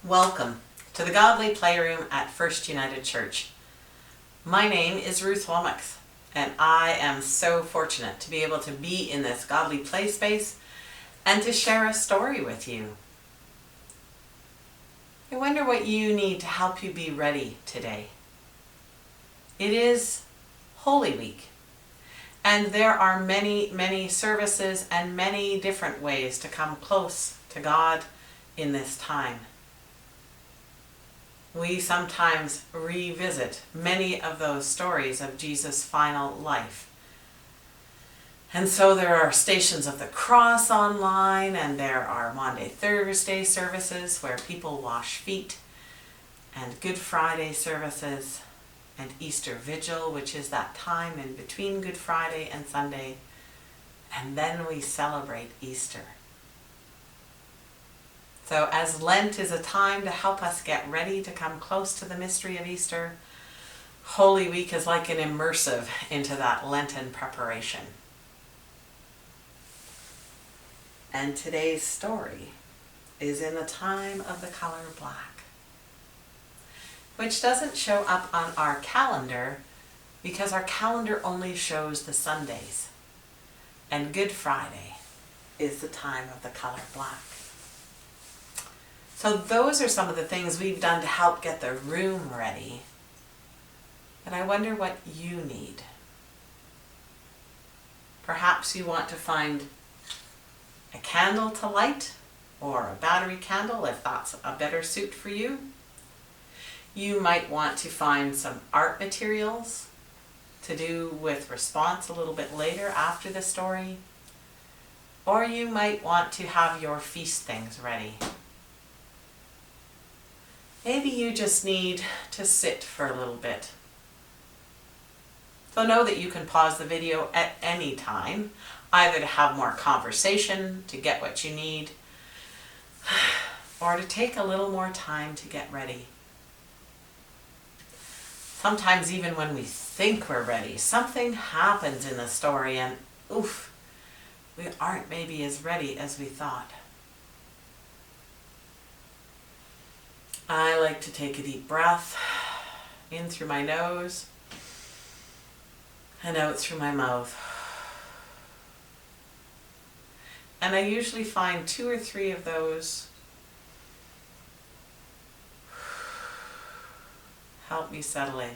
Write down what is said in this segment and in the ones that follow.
Welcome to the Godly Playroom at First United Church. My name is Ruth Womack, and I am so fortunate to be able to be in this godly play space and to share a story with you. I wonder what you need to help you be ready today. It is Holy Week, and there are many services and many different ways to come close to God in this time. We sometimes revisit many of those stories of Jesus' final life. And so there are Stations of the Cross online, and there are Maundy Thursday services where people wash feet, and Good Friday services, and Easter Vigil, which is that time in between Good Friday and Sunday, and then we celebrate Easter. So as Lent is a time to help us get ready to come close to the mystery of Easter, Holy Week is like an immersive into that Lenten preparation. And today's story is in the time of the color black, which doesn't show up on our calendar because our calendar only shows the Sundays, and Good Friday is the time of the color black. So those are some of the things we've done to help get the room ready. But I wonder what you need. Perhaps you want to find a candle to light, or a battery candle if that's a better suit for you. You might want to find some art materials to do with response a little bit later after the story. Or you might want to have your feast things ready. Maybe you just need to sit for a little bit. So know that you can pause the video at any time, either to have more conversation, to get what you need, or to take a little more time to get ready. Sometimes even when we think we're ready, something happens in the story and oof, we aren't maybe as ready as we thought. I like to take a deep breath in through my nose and out through my mouth. And I usually find 2 or 3 of those help me settle in.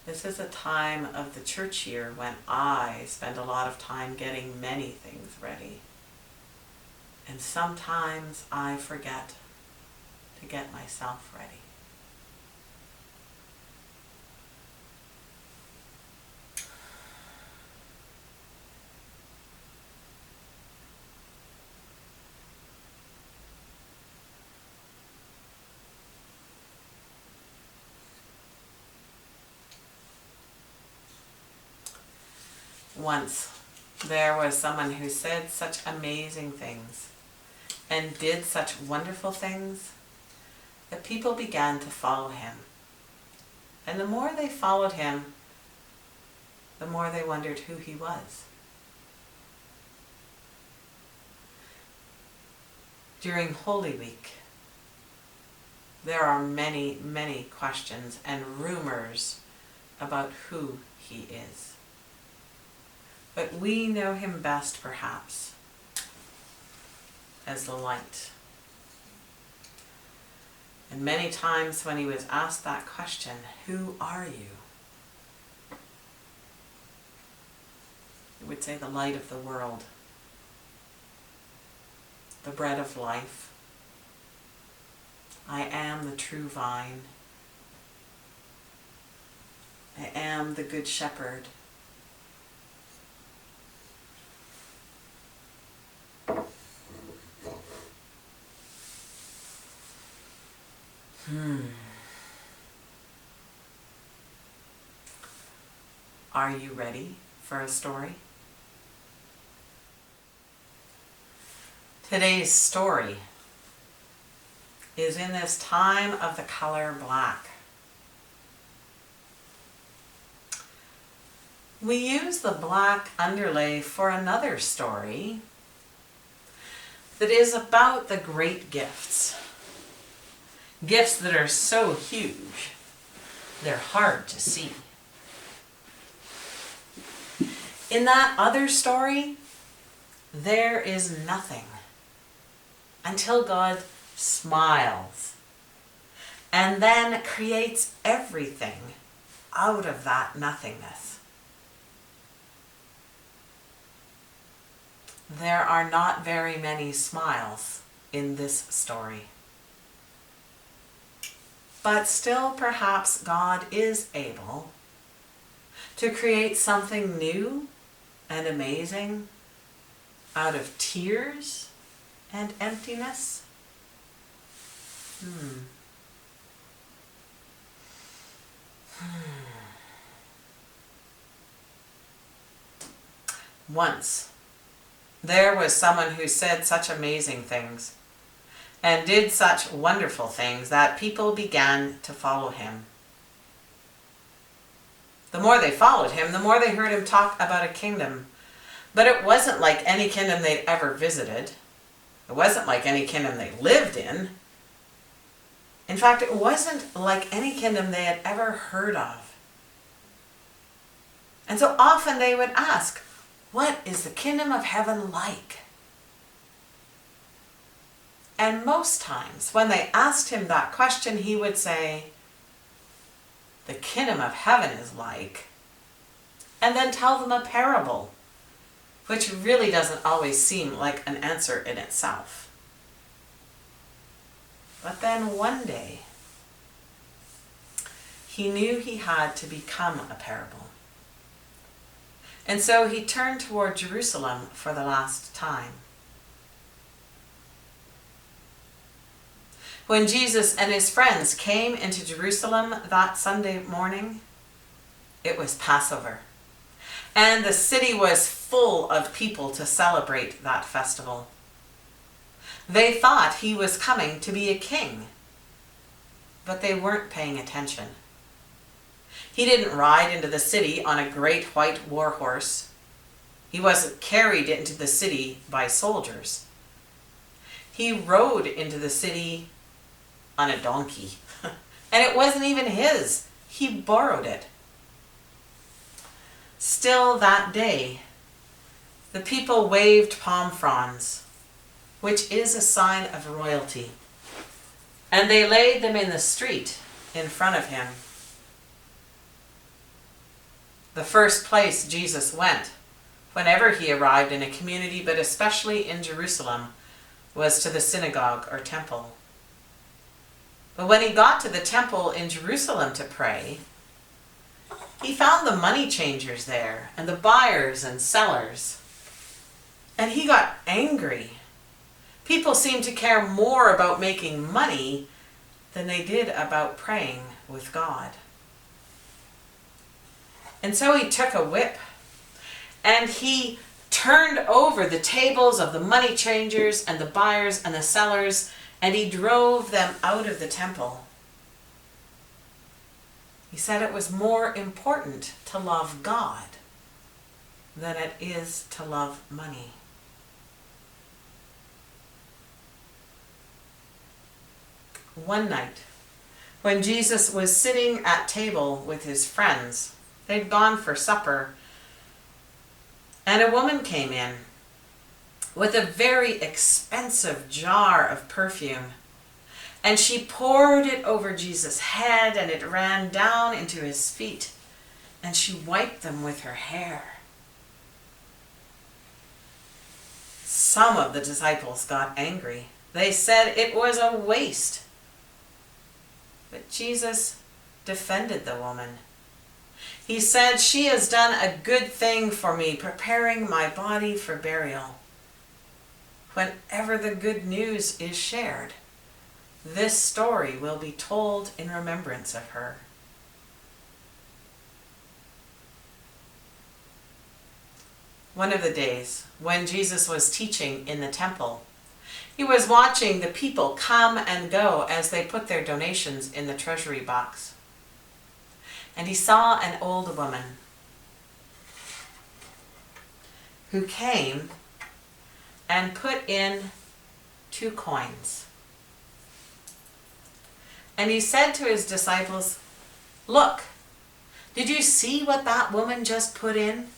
This is a time of the church year when I spend a lot of time getting many things ready. And sometimes I forget to get myself ready. Once, there was someone who said such amazing things and did such wonderful things that people began to follow him. And the more they followed him, the more they wondered who he was. During Holy Week, there are many questions and rumors about who he is. But we know him best, perhaps, as the light. And many times when he was asked that question, who are you? He would say the light of the world, the bread of life. I am the true vine. I am the good shepherd. Are you ready for a story? Today's story is in this time of the color black. We use the black underlay for another story that is about the great gifts. Gifts that are so huge, they're hard to see. In that other story, there is nothing until God smiles and then creates everything out of that nothingness. There are not very many smiles in this story. But still, perhaps God is able to create something new and amazing out of tears and emptiness. Once, there was someone who said such amazing things and did such wonderful things that people began to follow him. The more they followed him, the more they heard him talk about a kingdom. But it wasn't like any kingdom they'd ever visited. It wasn't like any kingdom they lived in. In fact, it wasn't like any kingdom they had ever heard of. And so often they would ask, "What is the kingdom of heaven like?" And most times when they asked him that question, he would say, "The kingdom of heaven is like," and then tell them a parable, which really doesn't always seem like an answer in itself. But then one day, he knew he had to become a parable. And so he turned toward Jerusalem for the last time. When Jesus and his friends came into Jerusalem that Sunday morning, it was Passover, and the city was full of people to celebrate that festival. They thought he was coming to be a king, but they weren't paying attention. He didn't ride into the city on a great white war horse. He wasn't carried into the city by soldiers. He rode into the city on a donkey. And it wasn't even his. He borrowed it. Still that day, the people waved palm fronds, which is a sign of royalty, and they laid them in the street in front of him. The first place Jesus went, whenever he arrived in a community, but especially in Jerusalem, was to the synagogue or temple. But when he got to the temple in Jerusalem to pray, he found the money changers there and the buyers and sellers. And he got angry. People seemed to care more about making money than they did about praying with God. And so he took a whip and he turned over the tables of the money changers and the buyers and the sellers, and he drove them out of the temple. He said it was more important to love God than it is to love money. One night, when Jesus was sitting at table with his friends, they'd gone for supper, and a woman came in with a very expensive jar of perfume. And she poured it over Jesus' head, and it ran down into his feet, and she wiped them with her hair. Some of the disciples got angry. They said it was a waste. But Jesus defended the woman. He said, "She has done a good thing for me, preparing my body for burial." Whenever the good news is shared, this story will be told in remembrance of her. One of the days when Jesus was teaching in the temple, he was watching the people come and go as they put their donations in the treasury box. And he saw an old woman. who came and put in 2 coins. And he said to his disciples, "Look, did you see what that woman just put in?"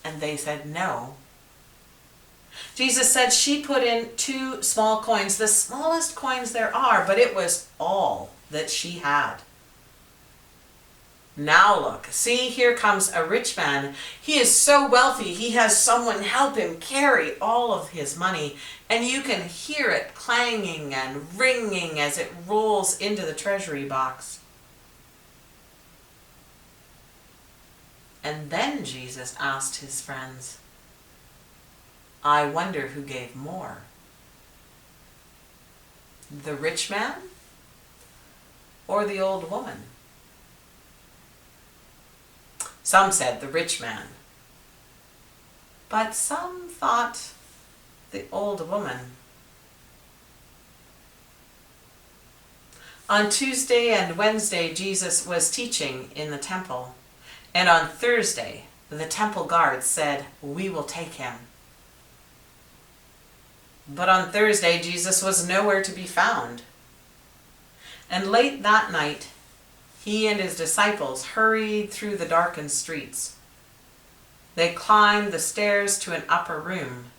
And they said, "No." Jesus said, "She put in 2 small coins, the smallest coins there are, but it was all that she had. Now look, see, here comes a rich man. He is so wealthy, he has someone help him carry all of his money, and you can hear it clanging and ringing as it rolls into the treasury box." And then Jesus asked his friends, "I wonder who gave more, the rich man or the old woman?" Some said the rich man, but some thought the old woman. On Tuesday and Wednesday, Jesus was teaching in the temple, and on Thursday, the temple guards said, "We will take him." But on Thursday, Jesus was nowhere to be found. And late that night, he and his disciples hurried through the darkened streets. They climbed the stairs to an upper room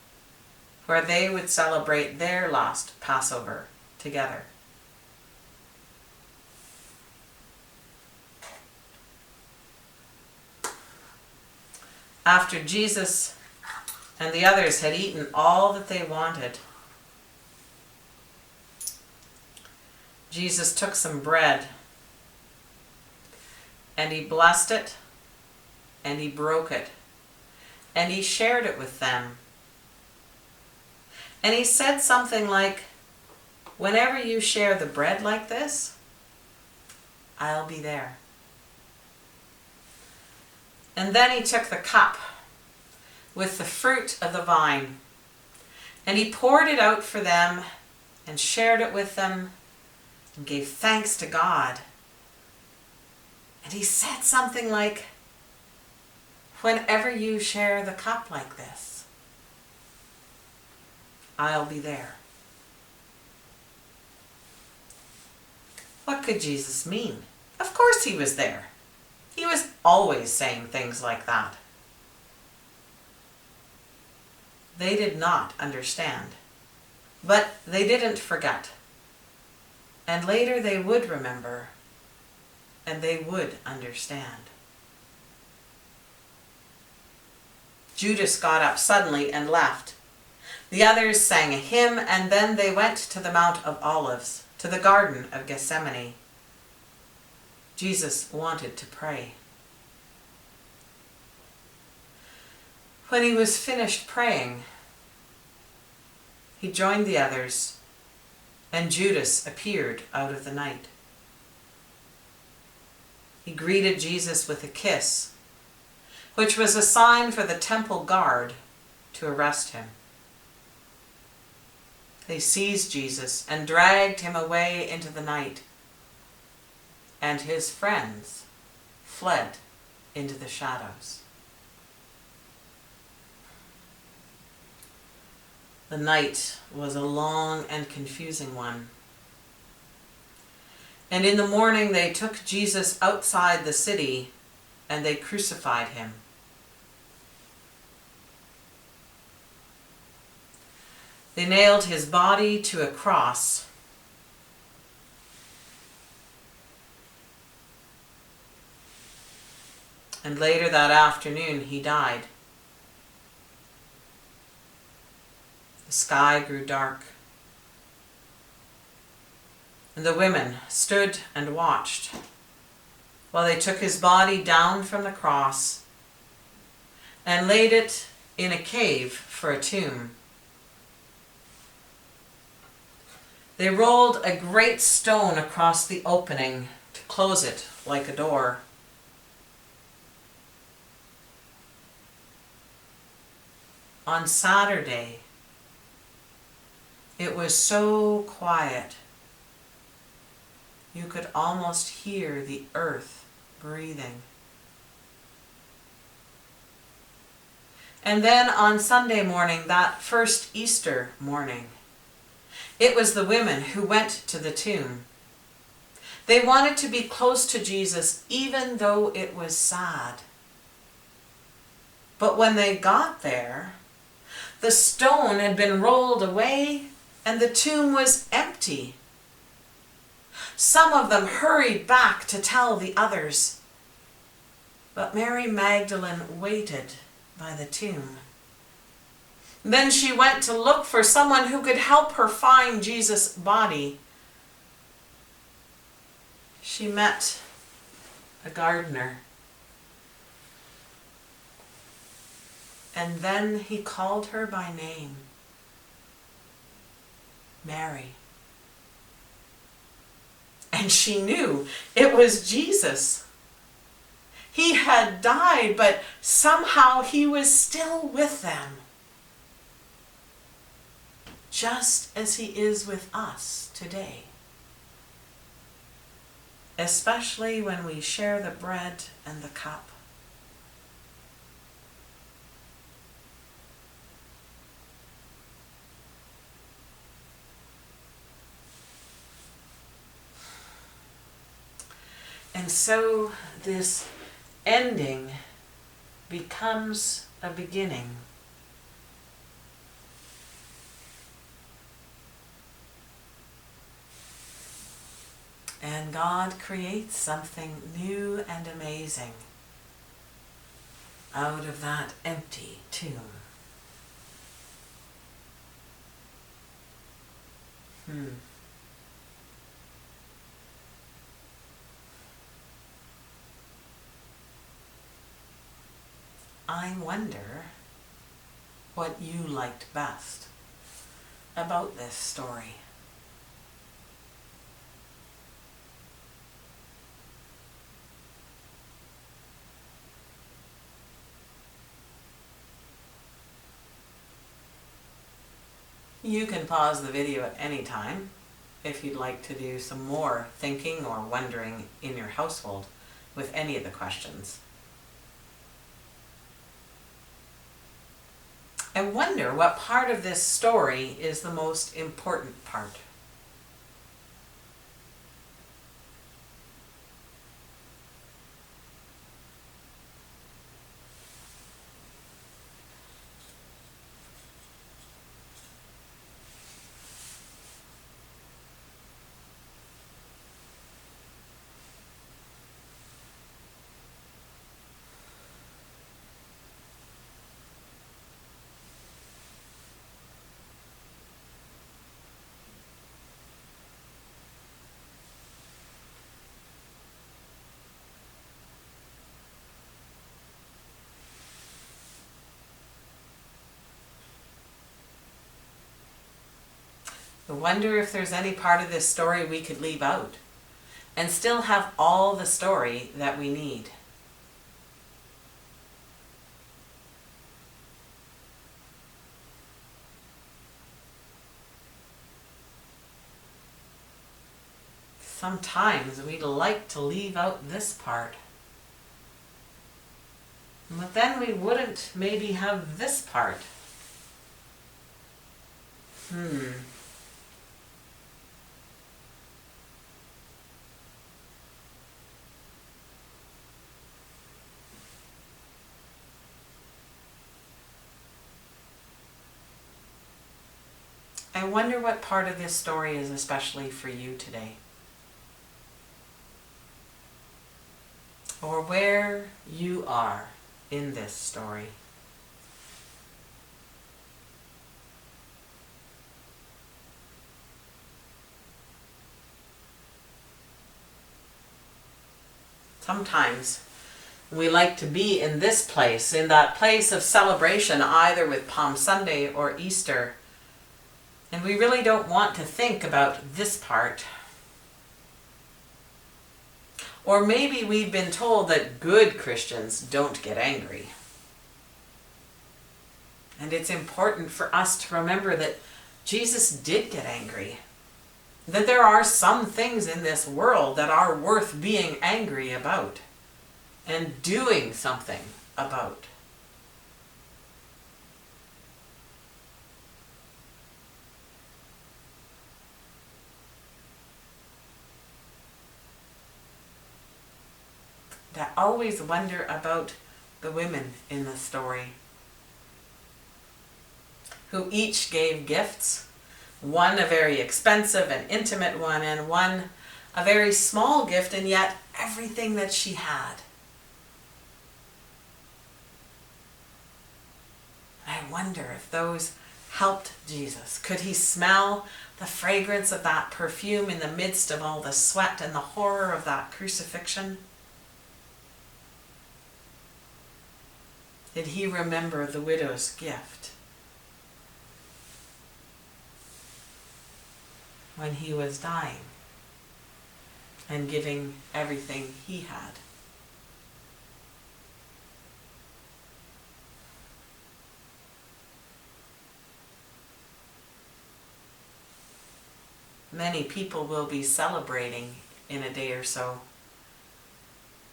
where they would celebrate their last Passover together. After Jesus and the others had eaten all that they wanted, Jesus took some bread, and he blessed it, and he broke it, and he shared it with them. And he said something like, "Whenever you share the bread like this, I'll be there." And then he took the cup with the fruit of the vine, and he poured it out for them and shared it with them and gave thanks to God. And he said something like, "Whenever you share the cup like this, I'll be there." What could Jesus mean? Of course he was there. He was always saying things like that. They did not understand, but they didn't forget. And later they would remember, and they would understand. Judas got up suddenly and left. The others sang a hymn, and then they went to the Mount of Olives, to the Garden of Gethsemane. Jesus wanted to pray. When he was finished praying, he joined the others, and Judas appeared out of the night. He greeted Jesus with a kiss, which was a sign for the temple guard to arrest him. They seized Jesus and dragged him away into the night, and his friends fled into the shadows. The night was a long and confusing one. And in the morning they took Jesus outside the city and they crucified him. They nailed his body to a cross. And later that afternoon he died. The sky grew dark, and the women stood and watched while they took his body down from the cross and laid it in a cave for a tomb. They rolled a great stone across the opening to close it like a door. On Saturday, it was so quiet, you could almost hear the earth breathing. And then on Sunday morning, that first Easter morning, it was the women who went to the tomb. They wanted to be close to Jesus even though it was sad. But when they got there, the stone had been rolled away and the tomb was empty. Some of them hurried back to tell the others, but Mary Magdalene waited by the tomb. Then she went to look for someone who could help her find Jesus' body. She met a gardener. And then he called her by name, Mary. And she knew it was Jesus. He had died, but somehow he was still with them, just as he is with us today. Especially when we share the bread and the cup. And so this ending becomes a beginning. And God creates something new and amazing out of that empty tomb. I wonder what you liked best about this story. You can pause the video at any time if you'd like to do some more thinking or wondering in your household with any of the questions. I wonder what part of this story is the most important part. I wonder if there's any part of this story we could leave out and still have all the story that we need. Sometimes we'd like to leave out this part, but then we wouldn't maybe have this part. I wonder what part of this story is especially for you today. Or where you are in this story. Sometimes we like to be in this place, in that place of celebration, either with Palm Sunday or Easter. And we really don't want to think about this part. Or maybe we've been told that good Christians don't get angry. And it's important for us to remember that Jesus did get angry. That there are some things in this world that are worth being angry about and doing something about. I always wonder about the women in the story, who each gave gifts, one a very expensive and intimate one, and one a very small gift, and yet everything that she had. I wonder if those helped Jesus. Could he smell the fragrance of that perfume in the midst of all the sweat and the horror of that crucifixion? Did he remember the widow's gift when he was dying and giving everything he had? Many people will be celebrating in a day or so,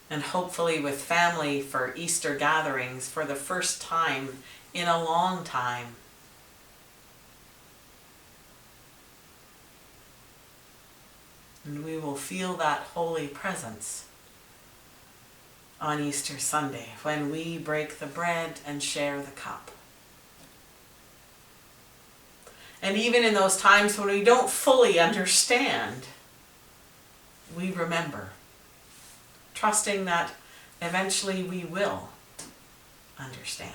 and hopefully with family for Easter gatherings for the first time in a long time. And we will feel that holy presence on Easter Sunday when we break the bread and share the cup. And even in those times when we don't fully understand, we remember, trusting that eventually we will understand.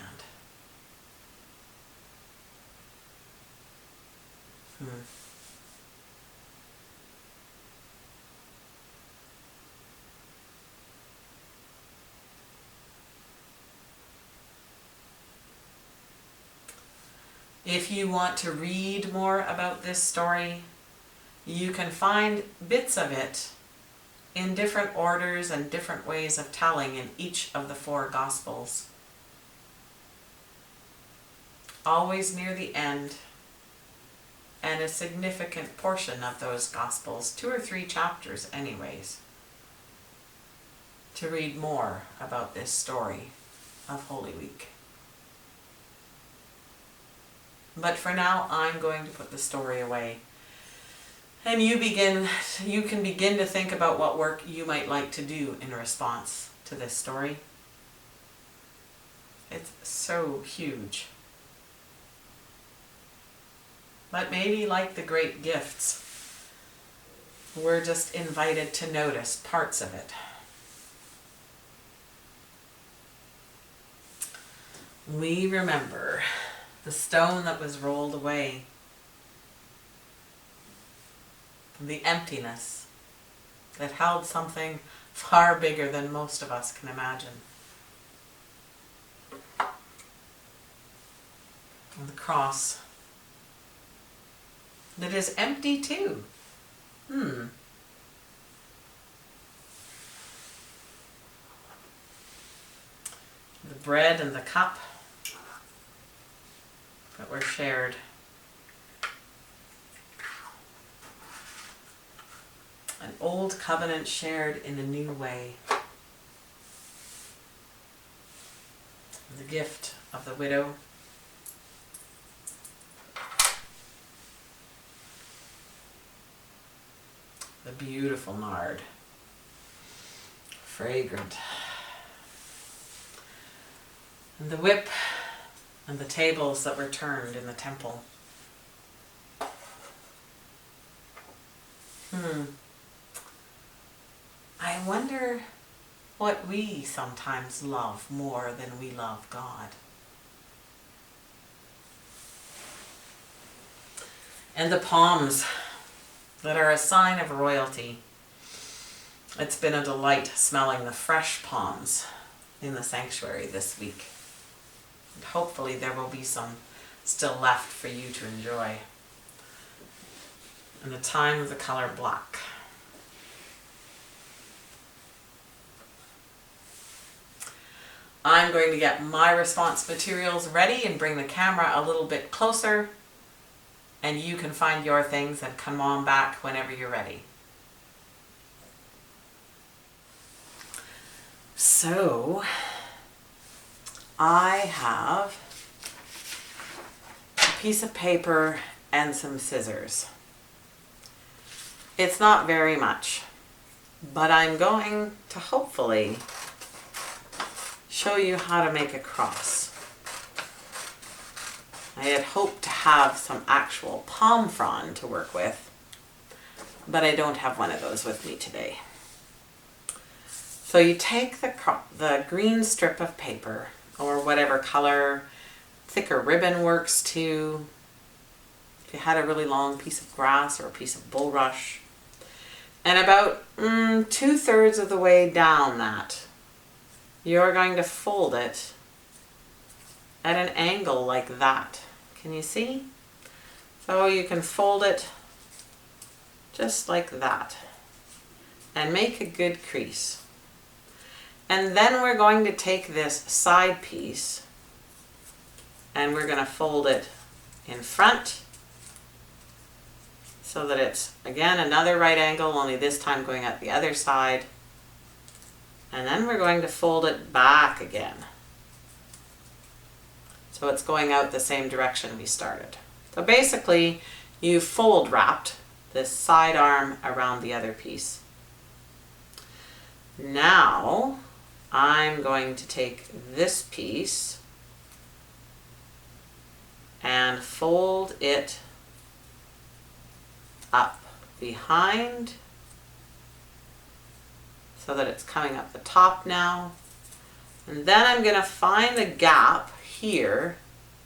If you want to read more about this story, you can find bits of it in different orders and different ways of telling in each of the 4 Gospels. Always near the end, and a significant portion of those Gospels, 2 or 3 chapters anyways, to read more about this story of Holy Week. But for now, I'm going to put the story away. And you can begin to think about what work you might like to do in response to this story. It's so huge. But maybe like the great gifts, we're just invited to notice parts of it. We remember the stone that was rolled away, the emptiness that held something far bigger than most of us can imagine. And the cross that is empty too. The bread and the cup that were shared. An old covenant shared in a new way. The gift of the widow. The beautiful nard. Fragrant. And the whip and the tables that were turned in the temple. I wonder what we sometimes love more than we love God. And the palms that are a sign of royalty. It's been a delight smelling the fresh palms in the sanctuary this week. And hopefully there will be some still left for you to enjoy. And the time of the color black. I'm going to get my response materials ready and bring the camera a little bit closer, and you can find your things and come on back whenever you're ready. So, I have a piece of paper and some scissors. It's not very much, but I'm going to hopefully show you how to make a cross. I had hoped to have some actual palm frond to work with, but I don't have one of those with me today. So you take the green strip of paper, or whatever color, thicker ribbon works too. If you had a really long piece of grass or a piece of bulrush, and about 2/3 of the way down that, you're going to fold it at an angle like that. Can you see? So you can fold it just like that and make a good crease. And then we're going to take this side piece and we're going to fold it in front so that it's, again, another right angle, only this time going at the other side. And then we're going to fold it back again. So it's going out the same direction we started. So basically, you fold wrapped this side arm around the other piece. Now, I'm going to take this piece and fold it up behind so that it's coming up the top now. And then I'm going to find a gap here,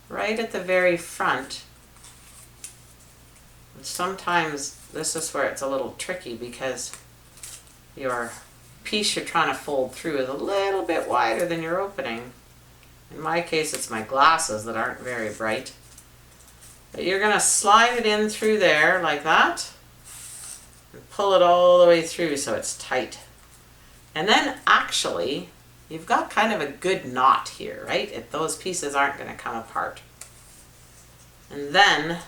right at the very front. And sometimes this is where it's a little tricky because your piece you're trying to fold through is a little bit wider than your opening. In my case, it's my glasses that aren't very bright. But you're going to slide it in through there like that and pull it all the way through so it's tight. And then actually, you've got kind of a good knot here, right? Those pieces aren't going to come apart. And then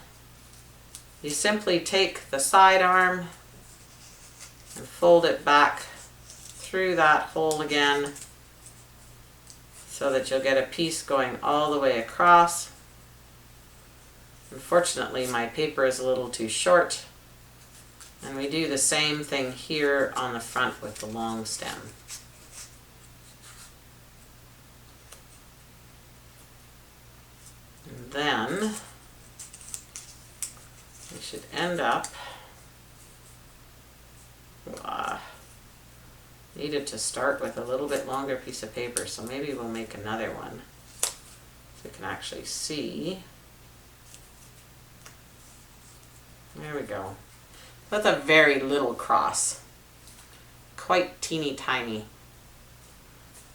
you simply take the side arm and fold it back through that hole again so that you'll get a piece going all the way across. Unfortunately, my paper is a little too short, and we do the same thing here on the front with the long stem. And then we should end up, needed to start with a little bit longer piece of paper, so maybe we'll make another one so you can actually see. There we go. With a very little cross, quite teeny tiny.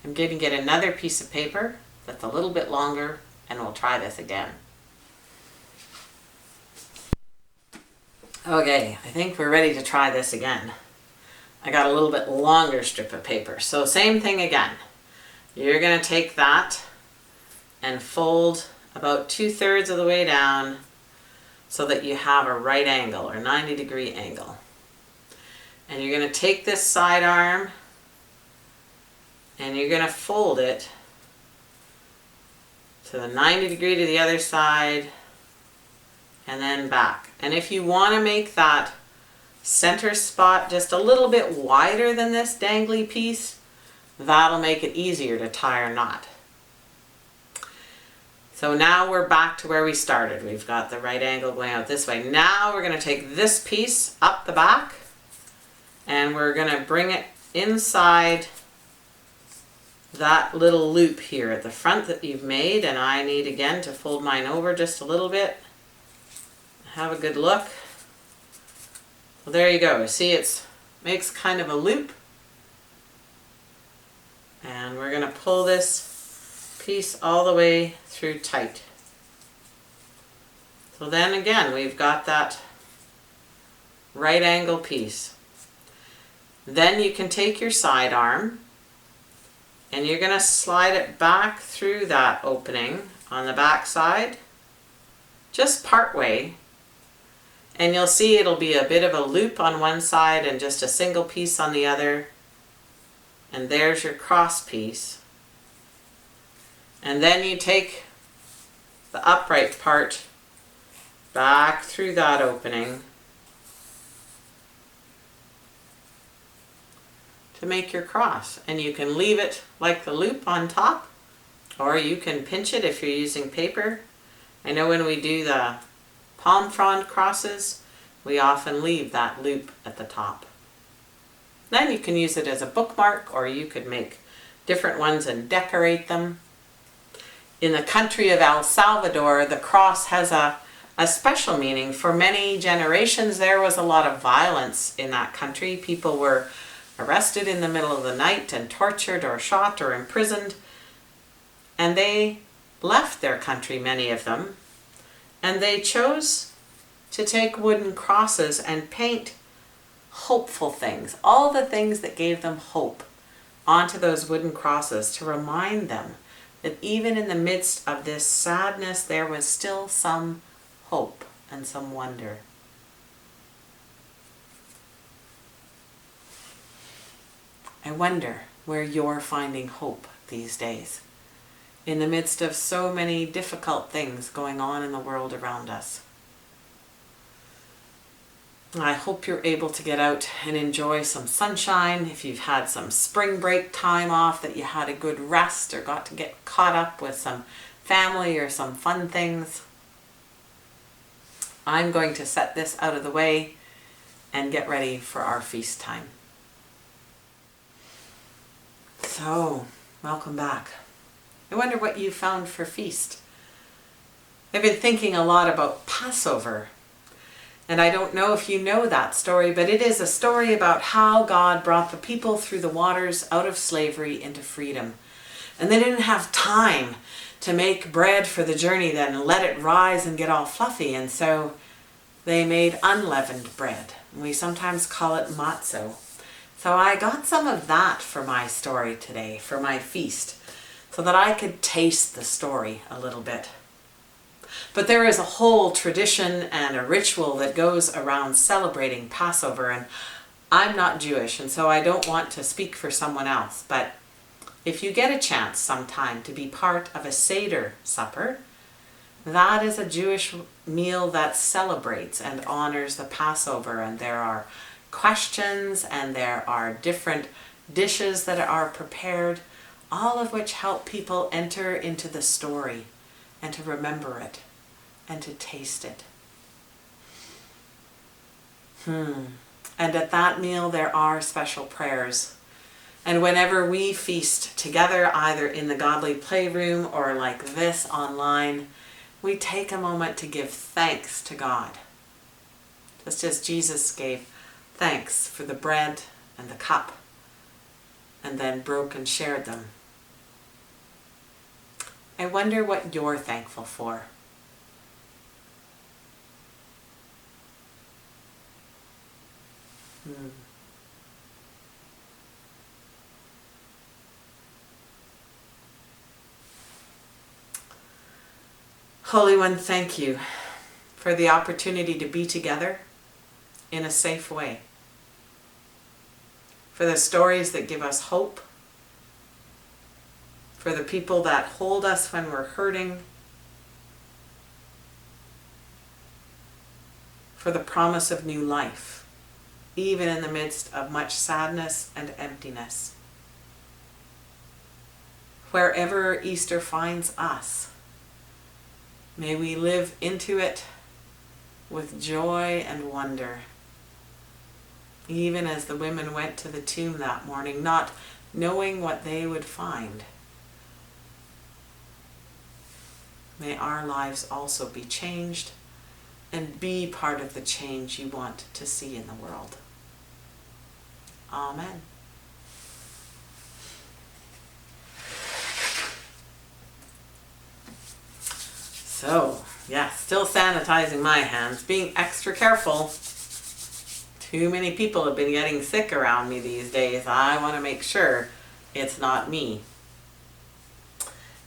I'm going to get another piece of paper that's a little bit longer and we'll try this again. Okay, I think we're ready to try this again. I got a little bit longer strip of paper. So same thing again. You're going to take that and fold about 2/3 of the way down so that you have a right angle or 90-degree angle. And you're going to take this side arm and you're going to fold it to the 90 degree to the other side and then back. And if you want to make that center spot just a little bit wider than this dangly piece, that'll make it easier to tie or knot. So now we're back to where we started. We've got the right angle going out this way. Now we're going to take this piece up the back and we're going to bring it inside that little loop here at the front that you've made, and I need again to fold mine over just a little bit. Have a good look. Well, there you go. See, it makes kind of a loop. And we're going to pull this piece all the way through tight. So then again, we've got that right angle piece. Then you can take your side arm and you're going to slide it back through that opening on the back side, just part way. And you'll see it'll be a bit of a loop on one side and just a single piece on the other. And there's your cross piece. And then you take the upright part back through that opening to make your cross. And you can leave it like the loop on top, or you can pinch it if you're using paper. I know when we do the palm frond crosses, we often leave that loop at the top. Then you can use it as a bookmark, or you could make different ones and decorate them. In the country of El Salvador, the cross has a special meaning. For many generations, there was a lot of violence in that country. People were arrested in the middle of the night and tortured or shot or imprisoned. And they left their country, many of them, and they chose to take wooden crosses and paint hopeful things, all the things that gave them hope, onto those wooden crosses to remind them that even in the midst of this sadness, there was still some hope and some wonder. I wonder where you're finding hope these days, in the midst of so many difficult things going on in the world around us. I hope you're able to get out and enjoy some sunshine. If you've had some spring break time off, that you had a good rest or got to get caught up with some family or some fun things. I'm going to set this out of the way and get ready for our feast time. So, welcome back. I wonder what you found for feast. I've been thinking a lot about Passover. And I don't know if you know that story, but it is a story about how God brought the people through the waters out of slavery into freedom. And they didn't have time to make bread for the journey then and let it rise and get all fluffy. And so they made unleavened bread. We sometimes call it matzo. So I got some of that for my story today, for my feast, so that I could taste the story a little bit. But there is a whole tradition and a ritual that goes around celebrating Passover, and I'm not Jewish, and so I don't want to speak for someone else, but if you get a chance sometime to be part of a Seder supper, that is a Jewish meal that celebrates and honors the Passover, and there are questions and there are different dishes that are prepared, all of which help people enter into the story and to remember it and to taste it. And at that meal there are special prayers. And whenever we feast together, either in the Godly Playroom or like this online, we take a moment to give thanks to God. Just as Jesus gave thanks for the bread and the cup and then broke and shared them. I wonder what you're thankful for. Holy One, thank you for the opportunity to be together in a safe way, for the stories that give us hope, for the people that hold us when we're hurting, for the promise of new life, even in the midst of much sadness and emptiness. Wherever Easter finds us, may we live into it with joy and wonder, even as the women went to the tomb that morning, not knowing what they would find. May our lives also be changed and be part of the change you want to see in the world. Amen. So, yeah, still sanitizing my hands, being extra careful. Too many people have been getting sick around me these days. I want to make sure it's not me.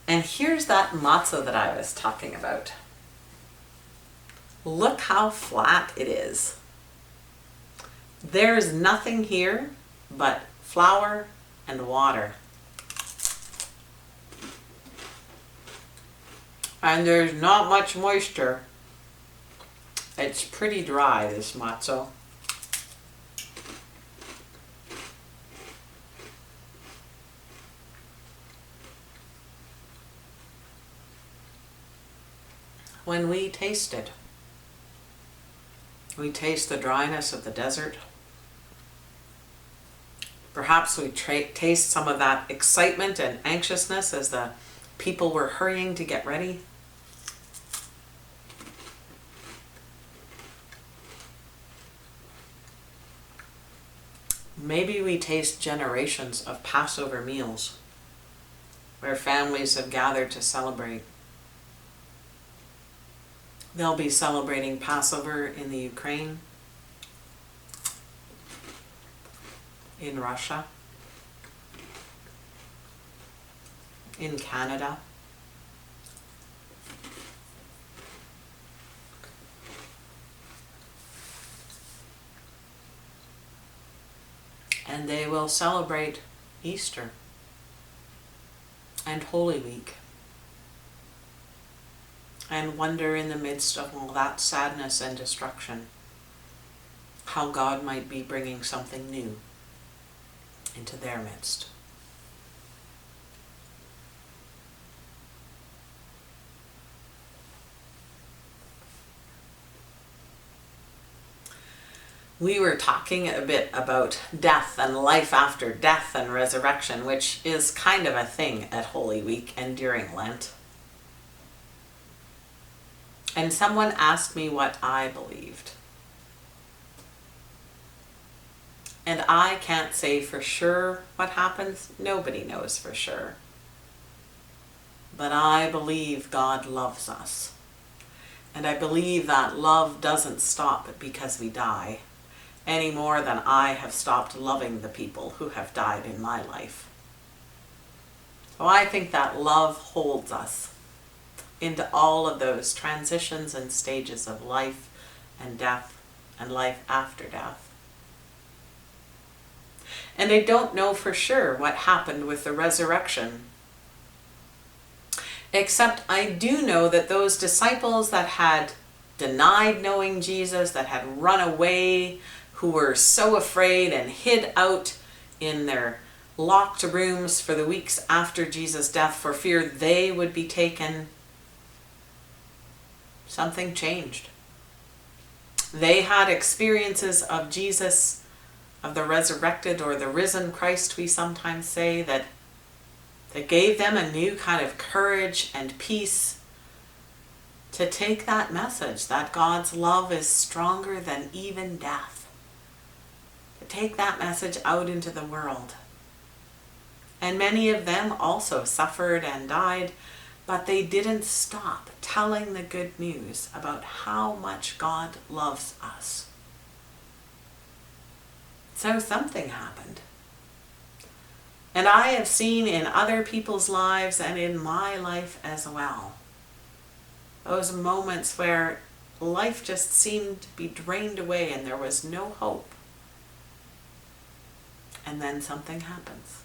And here's that matzo that I was talking about. Look how flat it is. There's nothing here but flour and water. And there's not much moisture. It's pretty dry, this matzo. when we taste it. We taste the dryness of the desert. Perhaps we taste some of that excitement and anxiousness as the people were hurrying to get ready. Maybe we taste generations of Passover meals where families have gathered to celebrate. They'll be celebrating Passover in the Ukraine, in Russia, in Canada, and they will celebrate Easter and Holy Week and wonder in the midst of all that sadness and destruction how God might be bringing something new into their midst. We were talking a bit about death and life after death and resurrection, which is kind of a thing at Holy Week and during Lent. And someone asked me what I believed. And I can't say for sure what happens. Nobody knows for sure. But I believe God loves us. And I believe that love doesn't stop because we die, any more than I have stopped loving the people who have died in my life. So I think that love holds us into all of those transitions and stages of life and death and life after death. And I don't know for sure what happened with the resurrection, except I do know that those disciples that had denied knowing Jesus, that had run away, who were so afraid and hid out in their locked rooms for the weeks after Jesus' death for fear they would be taken, something changed. They had experiences of Jesus, of the resurrected or the risen Christ, we sometimes say, that gave them a new kind of courage and peace to take that message that God's love is stronger than even death. To take that message out into the world. And many of them also suffered and died, but they didn't stop telling the good news about how much God loves us. So something happened. And I have seen in other people's lives and in my life as well, those moments where life just seemed to be drained away and there was no hope. And then something happens.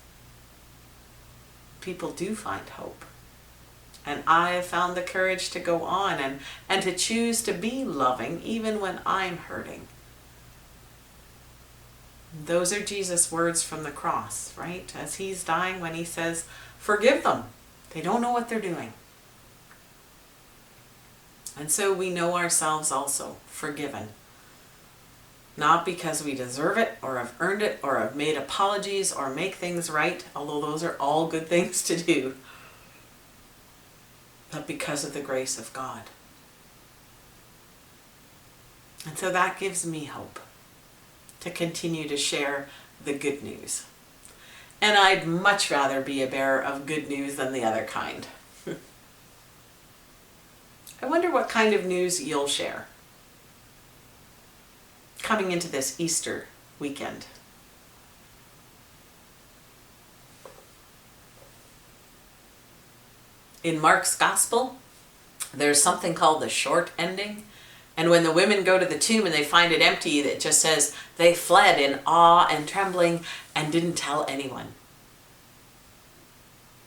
People do find hope. And I have found the courage to go on and to choose to be loving even when I'm hurting. Those are Jesus' words from the cross, right? As he's dying, when he says, forgive them. They don't know what they're doing. And so we know ourselves also forgiven. Not because we deserve it or have earned it or have made apologies or make things right, although those are all good things to do, but because of the grace of God. And so that gives me hope to continue to share the good news. And I'd much rather be a bearer of good news than the other kind. I wonder what kind of news you'll share coming into this Easter weekend. In Mark's Gospel, there's something called the short ending. And when the women go to the tomb and they find it empty, it just says they fled in awe and trembling and didn't tell anyone.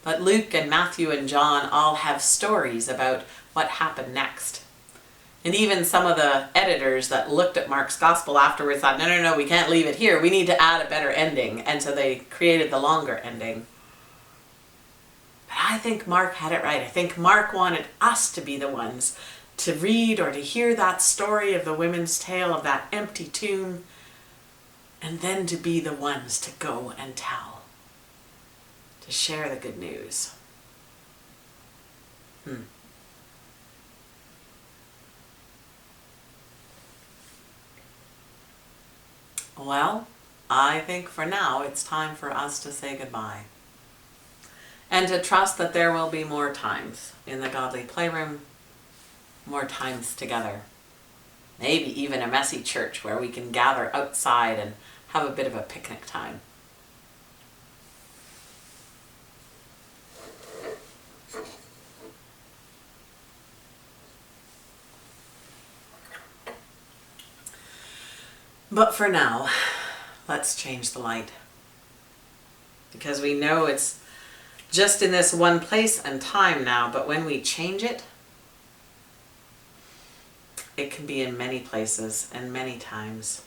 But Luke and Matthew and John all have stories about what happened next. And even some of the editors that looked at Mark's Gospel afterwards thought, no, we can't leave it here. We need to add a better ending. And so they created the longer ending. But I think Mark had it right. I think Mark wanted us to be the ones to read or to hear that story of the women's tale of that empty tomb, and then to be the ones to go and tell, to share the good news. Well, I think for now it's time for us to say goodbye. And to trust that there will be more times in the Godly Playroom, more times together. Maybe even a messy church where we can gather outside and have a bit of a picnic time. But for now, let's change the light. Because we know it's just in this one place and time now, but when we change it, it can be in many places and many times.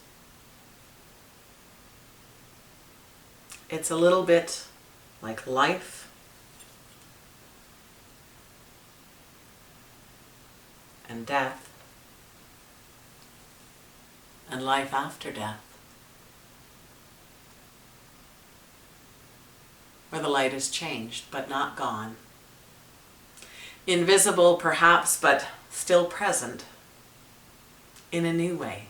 It's a little bit like life and death and life after death, where the light is changed but not gone. Invisible perhaps, but still present in a new way.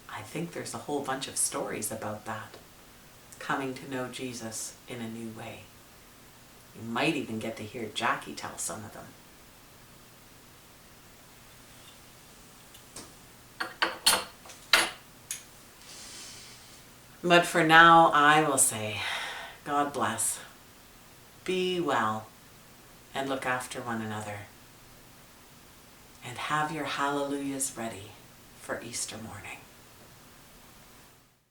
I think there's a whole bunch of stories about that, coming to know Jesus in a new way. You might even get to hear Jackie tell some of them. But for now, I will say, God bless, be well, and look after one another. And have your hallelujahs ready for Easter morning.